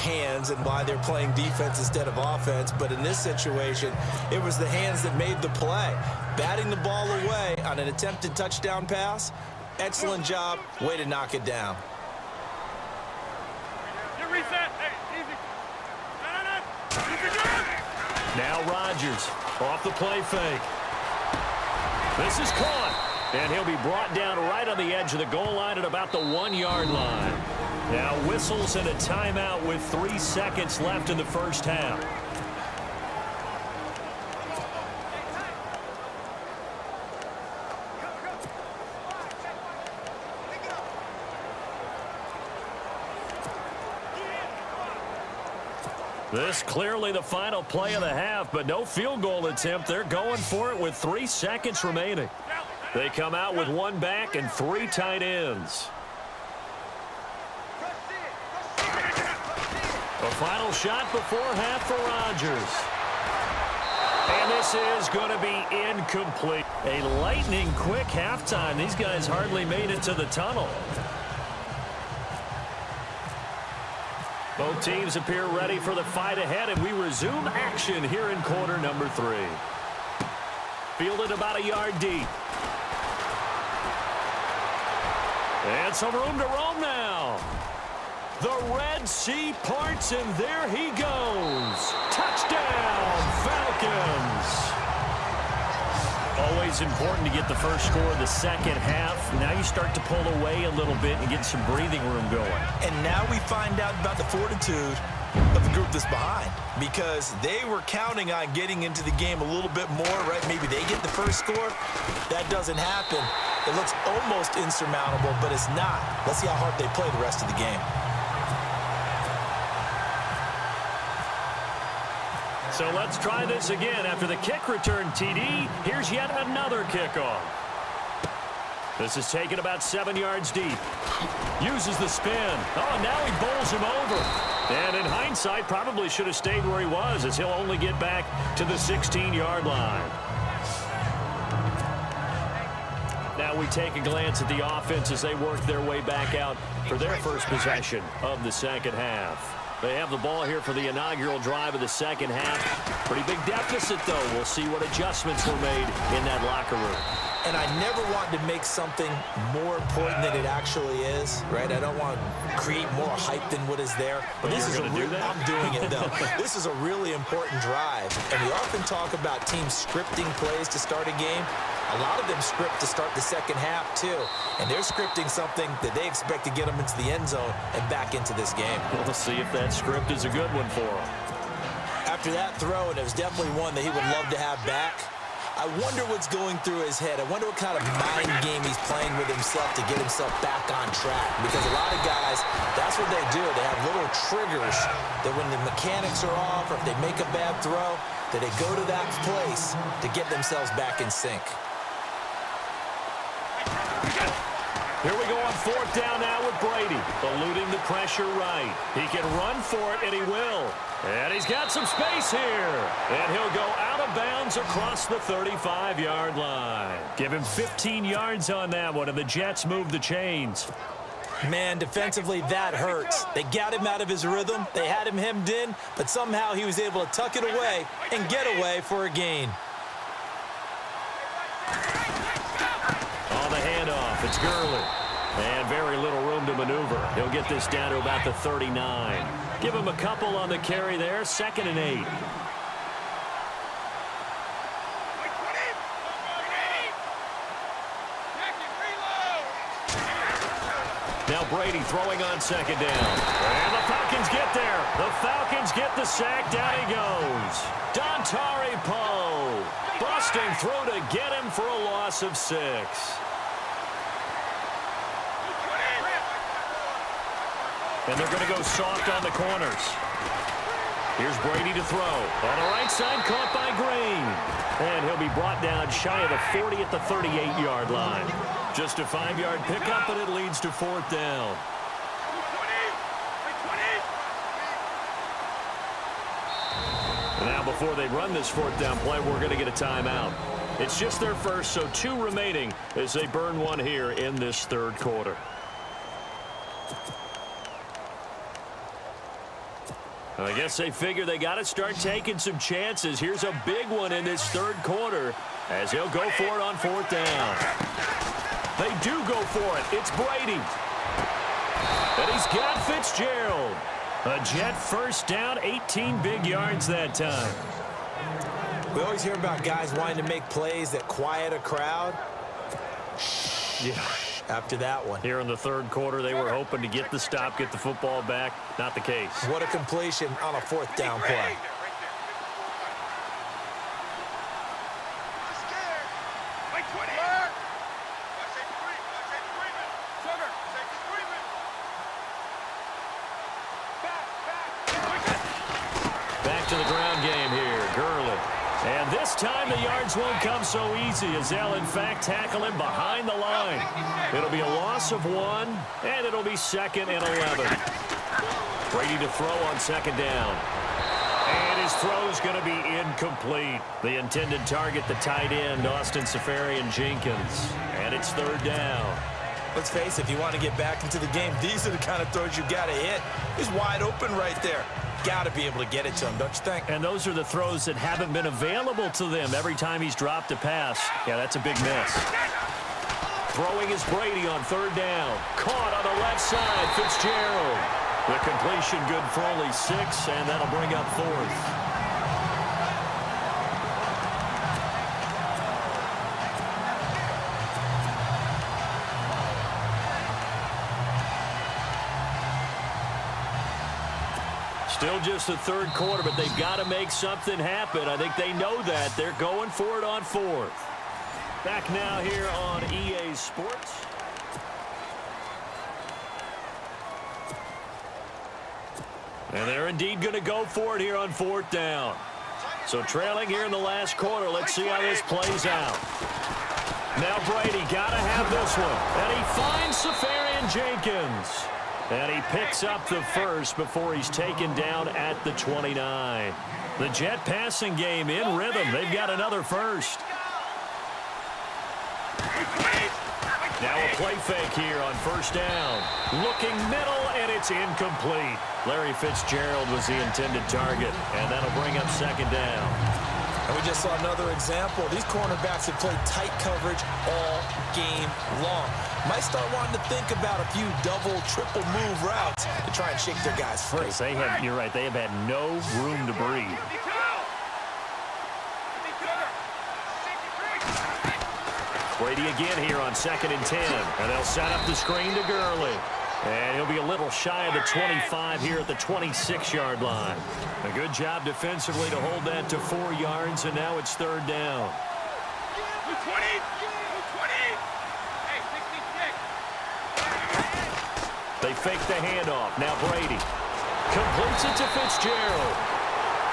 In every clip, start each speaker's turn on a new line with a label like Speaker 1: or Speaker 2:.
Speaker 1: hands and why they're playing defense instead of offense, but in this situation, it was the hands that made the play. Batting the ball away on an attempted touchdown pass, excellent job, way to knock it down.
Speaker 2: Now Rodgers off the play fake. This is caught, and he'll be brought down right on the edge of the goal line at about the 1-yard line. Now whistles and a timeout with 3 seconds left in the first half. This clearly the final play of the half, but no field goal attempt. They're going for it with 3 seconds remaining. They come out with 1 back and 3 tight ends. A final shot before half for Rodgers. And this is going to be incomplete. A lightning quick halftime. These guys hardly made it to the tunnel. Both teams appear ready for the fight ahead, and we resume action here in quarter number 3. Fielded about a yard deep. And some room to roam now. The Red Sea parts, and there he goes. Touchdown, Falcons. Always important to get the first score of the second half. Now you start to pull away a little bit and get some breathing room going.
Speaker 1: And now we find out about the fortitude of the group that's behind, because they were counting on getting into the game a little bit more, right? Maybe they get the first score. That doesn't happen. It looks almost insurmountable, but it's not. Let's see how hard they play the rest of the game.
Speaker 2: So let's try this again. After the kick return TD, here's yet another kickoff. This is taken about 7 yards deep. Uses the spin. Oh, now he bowls him over. And in hindsight, probably should have stayed where he was, as he'll only get back to the 16-yard line. Now we take a glance at the offense as they work their way back out for their first possession of the second half. They have the ball here for the inaugural drive of the second half. Pretty big deficit, though. We'll see what adjustments were made in that locker room.
Speaker 1: And I never want to make something more important than it actually is, right? I don't want to create more hype than what is there. But this is I'm doing it, though. This is a really important drive. And we often talk about teams scripting plays to start a game. A lot of them script to start the second half, too. And they're scripting something that they expect to get them into the end zone and back into this game.
Speaker 2: We'll see if that script is a good one for them.
Speaker 1: After that throw, and it was definitely one that he would love to have back, I wonder what's going through his head. I wonder what kind of mind game he's playing with himself to get himself back on track. Because a lot of guys, that's what they do. They have little triggers that when the mechanics are off or if they make a bad throw, that they go to that place to get themselves back in sync.
Speaker 2: Here we go on 4th down now with Brady. Eluding the pressure right. He can run for it, and he will. And he's got some space here. And he'll go out of bounds across the 35-yard line. Give him 15 yards on that one, and the Jets move the chains.
Speaker 1: Man, defensively, that hurts. They got him out of his rhythm. They had him hemmed in, but somehow he was able to tuck it away and get away for a gain.
Speaker 2: On the handoff, it's Gurley. And very little room to maneuver. He'll get this down to about the 39. Give him a couple on the carry there, 2nd and 8. Now Brady throwing on 2nd down. And the Falcons get there. The Falcons get the sack. Down he goes. Dontari Poe. Busting through to get him for a loss of 6. And they're going to go soft on the corners. Here's Brady to throw. On the right side, caught by Green. And he'll be brought down shy of the 40 at the 38-yard line. Just a 5-yard pickup, and it leads to 4th down. And now before they run this 4th down play, we're going to get a timeout. It's just their first, so 2 remaining as they burn one here in this 3rd quarter. I guess they figure they got to start taking some chances. Here's a big one in this third quarter as he'll go for it on fourth down. They do go for it. It's Brady. And he's got Fitzgerald. A Jet first down, 18 big yards that time.
Speaker 1: We always hear about guys wanting to make plays that quiet a crowd. Yeah. After that one.
Speaker 2: Here in the third quarter, they were hoping to get the stop, get the football back. Not the case.
Speaker 1: What a completion on a fourth down play.
Speaker 2: Back to the ground game here. Gurley. And this time the yards won't come so easy as they'll, in fact, tackle him behind the line. It'll be a loss of 1, and it'll be 2nd and 11. Brady to throw on 2nd down. And his throw's going to be incomplete. The intended target, the tight end, Austin Seferian-Jenkins. And it's 3rd down.
Speaker 1: Let's face it, if you want to get back into the game, these are the kind of throws you got to hit. He's wide open right there. Got to be able to get it to him, don't you think?
Speaker 2: And those are the throws that haven't been available to them every time he's dropped a pass. Yeah, that's a big miss. Throwing is Brady on 3rd down. Caught on the left side, Fitzgerald. The completion good for only 6, and that'll bring up 4th. Still just the third quarter, but they've got to make something happen. I think they know that. They're going for it on 4th. Back now here on EA Sports. And they're indeed going to go for it here on 4th down. So trailing here in the last quarter. Let's see how this plays out. Now Brady got to have this one. And he finds Seferian-Jenkins. And he picks up the first before he's taken down at the 29. The Jet passing game in rhythm. They've got another first. Now a play fake here on 1st down. Looking middle, and it's incomplete. Larry Fitzgerald was the intended target, and that'll bring up 2nd down.
Speaker 1: And we just saw another example. These cornerbacks have played tight coverage all game long. Might start wanting to think about a few double, triple move routes to try and shake their guys free.
Speaker 2: Yes, you're right. They have had no room to breathe. Brady again here on 2nd and 10. And they'll set up the screen to Gurley. And he'll be a little shy of the 25 here at the 26-yard line. A good job defensively to hold that to 4 yards, and now it's 3rd down. They fake the handoff. Now Brady completes it to Fitzgerald.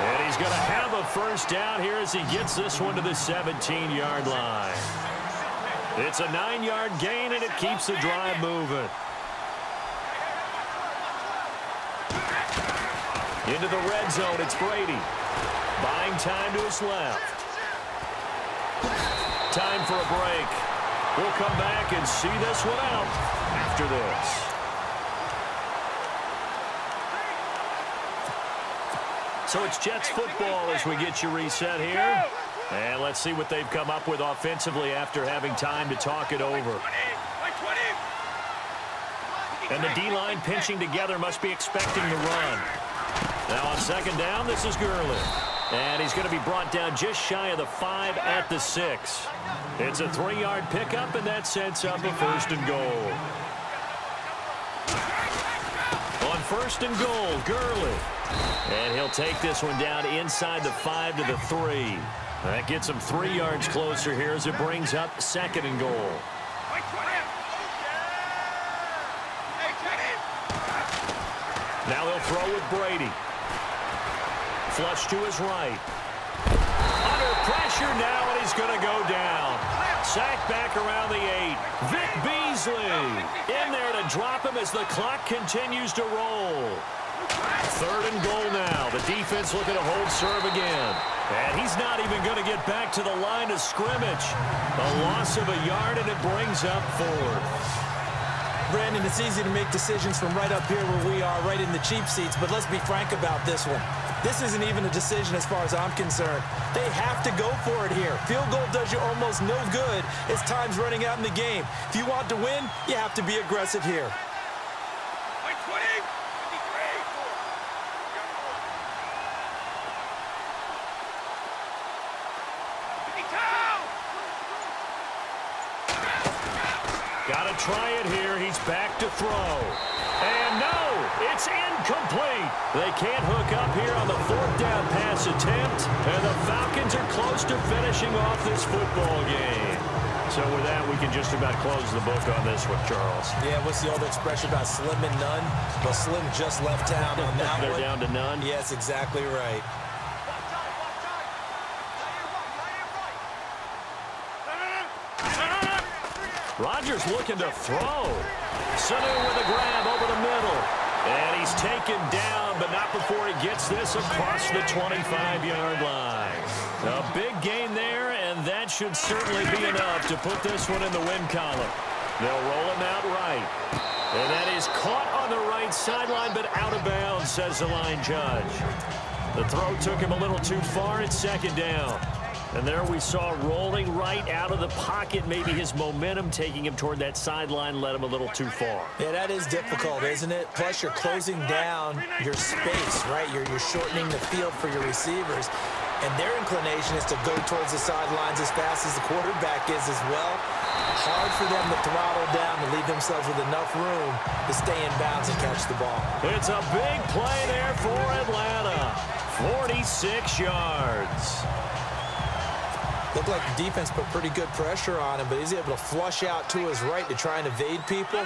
Speaker 2: And he's going to have a first down here as he gets this one to the 17-yard line. It's a 9-yard gain, and it keeps the drive moving. Into the red zone, it's Brady. Buying time to his left. Time for a break. We'll come back and see this one out after this. So it's Jets football as we get you reset here. And let's see what they've come up with offensively after having time to talk it over. And the D-line pinching together, must be expecting the run. Now on 2nd down, this is Gurley. And he's going to be brought down just shy of the 5 at the 6. It's a 3-yard pickup, and that sets up a 1st and goal. On 1st and goal, Gurley. And he'll take this one down inside the 5 to the 3. That gets him 3 yards closer here as it brings up 2nd and goal. Now they'll throw with Brady. Flush to his right. Under pressure now, and he's going to go down. Sacked back around the 8. Vic Beasley in there to drop him as the clock continues to roll. 3rd and goal now. The defense looking to hold serve again. And he's not even going to get back to the line of scrimmage. A loss of a yard, and it brings up 4th.
Speaker 1: Brandon, it's easy to make decisions from right up here where we are, right in the cheap seats, but let's be frank about this one. This isn't even a decision as far as I'm concerned. They have to go for it here. Field goal does you almost no good as time's running out in the game. If you want to win, you have to be aggressive here.
Speaker 2: Got to try it here. He's back to throw. And no, it's incomplete. They can't hook up here on the fourth down pass attempt. And the Falcons are close to finishing off this football game. So with that, we can just about close the book on this one, Charles.
Speaker 1: Yeah, what's the old expression about slim and none? Well, Slim just left town on that
Speaker 2: They're
Speaker 1: one.
Speaker 2: down to none?
Speaker 1: Yes, exactly right.
Speaker 2: Rodgers looking to throw. Sanu with a grab over the middle. And he's taken down, but not before he gets this across the 25-yard line. A big gain there, and that should certainly be enough to put this one in the win column. They'll roll him out right. And that is caught on the right sideline, but out of bounds, says the line judge. The throw took him a little too far at second down. And there we saw rolling right out of the pocket. Maybe his momentum taking him toward that sideline led him a little too far.
Speaker 1: Yeah, that is difficult, isn't it? Plus, you're closing down your space, right? You're shortening the field for your receivers. And their inclination is to go towards the sidelines as fast as the quarterback is as well. Hard for them to throttle down to leave themselves with enough room to stay in bounds and catch the ball.
Speaker 2: It's a big play there for Atlanta. 46 yards.
Speaker 1: Looked like the defense put pretty good pressure on him, but he's able to flush out to his right to try and evade people.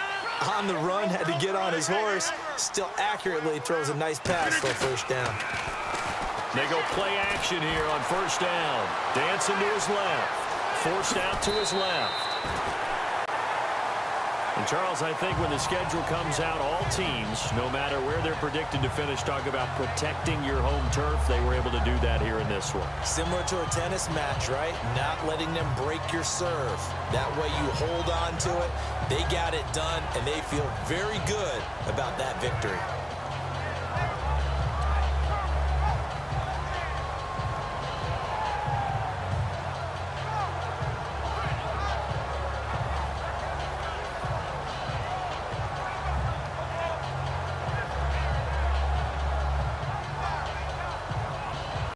Speaker 1: On the run, had to get on his horse. Still accurately throws a nice pass for a first down.
Speaker 2: They go play action here on first down. Dancing to his left. Forced out to his left. And, Charles, I think when the schedule comes out, all teams, no matter where they're predicted to finish, talk about protecting your home turf. They were able to do that here in this one.
Speaker 1: Similar to a tennis match, right? Not letting them break your serve. That way you hold on to it. They got it done, and they feel very good about that victory.